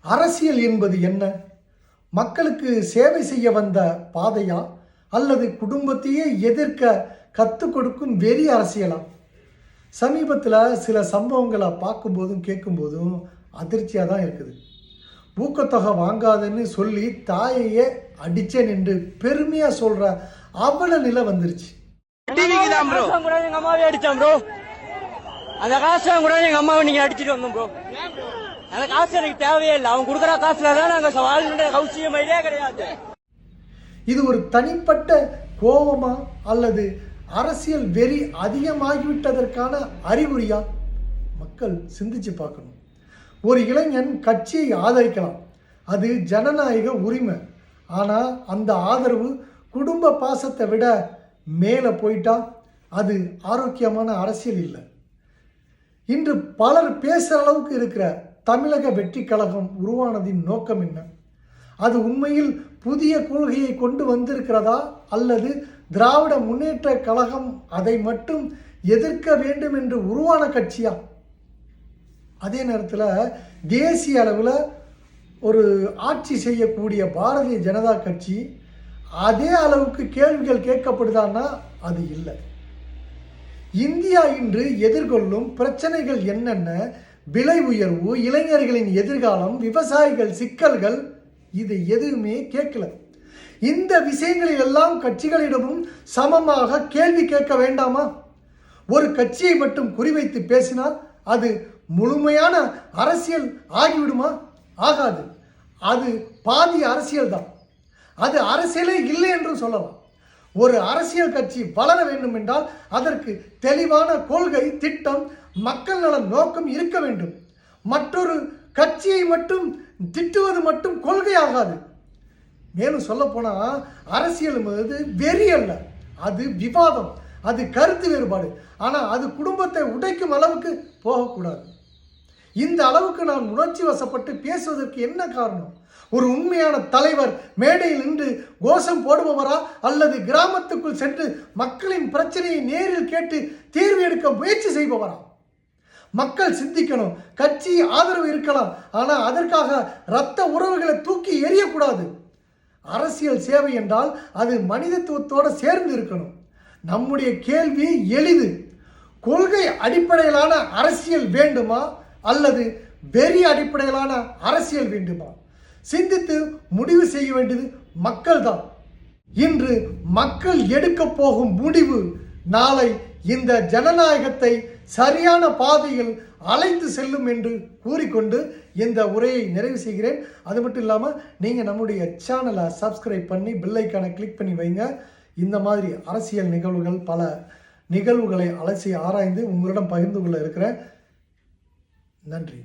அரசியல் என்பது என்ன? மக்களுக்கு சேவை செய்ய வந்த பாதையா, அல்லது குடும்பத்தையே எதிர்க்க கற்றுக் கொடுக்கும் வெறி அரசியலா? சமீபத்தில் சில சம்பவங்களை பார்க்கும்போதும் கேட்கும்போதும் அதிர்ச்சியாக தான் இருக்குது. ஊக்கத்தொகை வாங்காதன்னு சொல்லி தாயையே அடிச்சேன் என்று பெருமையாக சொல்கிற அவல நிலை வந்துருச்சு. அந்த காசு கூட எங்க அம்மாவை நீங்க அடிச்சுட்டு வந்தோம் ப்ரோ. அந்த காசு எனக்கு தேவையே இல்லை. அவங்க கொடுக்குற காசுல தான் நாங்க வாழ்ந்த கௌசியமையிலே கிடையாது. இது ஒரு தனிப்பட்ட கோபமா அல்லது அரசியல் வெறி அதிகமாகிவிட்டதற்கான அறிகுறியா? மக்கள் சிந்திச்சு பார்க்கணும். ஒரு இளைஞன் கட்சியை ஆதரிக்கலாம், அது ஜனநாயக உரிமை. ஆனால் அந்த ஆதரவு குடும்ப பாசத்தை விட மேலே போயிட்டா அது ஆரோக்கியமான அரசியல் இல்லை. இன்று பலர் பேசுகிற அளவுக்கு இருக்கிற தமிழக வெற்றி கழகம் உருவானதின் நோக்கம் என்ன? அது உண்மையில் புதிய கொள்கையை கொண்டு வந்திருக்கிறதா, அல்லது திராவிட முன்னேற்ற கழகம் அதை மட்டும் எதிர்க்க வேண்டும் என்று உருவான கட்சியா? அதே நேரத்தில் தேசிய அளவில் ஒரு ஆட்சி செய்யக்கூடிய பாரதிய ஜனதா கட்சி அதே அளவுக்கு கேள்விகள் கேட்கப்படுதான்னா அது இல்லை. இந்தியா இன்று எதிர்கொள்ளும் பிரச்சனைகள் என்னென்ன? விலை உயர்வு, இளைஞர்களின் எதிர்காலம், விவசாயிகள் சிக்கல்கள், இது எதுவுமே கேட்கல. இந்த விஷயங்களில் எல்லாம் கட்சிகளிடமும் சமமாக கேள்வி கேட்க வேண்டாமா? ஒரு கட்சியை மட்டும் குறிவைத்து பேசினால் அது முழுமையான அரசியல் ஆகிவிடுமா? ஆகாது. அது பாதி அரசியல் தான். அது அரசியலே இல்லை என்று சொல்லலாம். ஒரு அரசியல் கட்சி வளர வேண்டும் என்றால் அதற்கு தெளிவான கொள்கை, திட்டம், மக்கள் நலன் நோக்கம் இருக்க வேண்டும். மற்றொரு கட்சியை மட்டும் திட்டுவது மட்டும் கொள்கை ஆகாது. மேலும் சொல்ல போனால் அரசியல் என்பது வெறி அல்ல, அது விவாதம், அது கருத்து வேறுபாடு. ஆனால் அது குடும்பத்தை உடைக்கும் அளவுக்கு போகக்கூடாது. இந்த அளவுக்கு நான் உணர்ச்சி வசப்பட்டு பேசுவதற்கு என்ன காரணம்? ஒரு உண்மையான தலைவர் மேடையில் நின்று கோஷம் போடுபவரா, அல்லது கிராமத்துக்குள் சென்று மக்களின் பிரச்சனையை நேரில் கேட்டு தீர்வு எடுக்க முயற்சி செய்பவரா? மக்கள் சிந்திக்கணும். கட்சி ஆதரவு இருக்கலாம், ஆனால் அதற்காக இரத்த உறவுகளை தூக்கி எறியக்கூடாது. அரசியல் சேவை என்றால் அது மனிதத்துவத்தோடு சேர்ந்து இருக்கணும். நம்முடைய கேள்வி எளிது. கொள்கை அடிப்படையிலான அரசியல் வேண்டுமா, அல்லது வெறி அடிப்படையிலான அரசியல் வேண்டுமா? சிந்தித்து முடிவு செய்ய வேண்டியது மக்கள் தான். இன்று மக்கள் எடுக்க போகும் முடிவு நாளை இந்த ஜனநாயகத்தை சரியான பாதையில் அழைத்து செல்லும் என்று கூறிக்கொண்டு இந்த உரையை நிறைவு செய்கிறேன். அது மட்டும் இல்லாமல் நீங்கள் நம்முடைய சேனலை சப்ஸ்கிரைப் பண்ணி பெல் ஐக்கானை கிளிக் பண்ணி வைங்க. இந்த மாதிரி அரசியல் நிகழ்வுகள், பல நிகழ்வுகளை அலசி ஆராய்ந்து உங்களிடம் பகிர்ந்து கொள்ள இருக்கிறேன். நன்றி.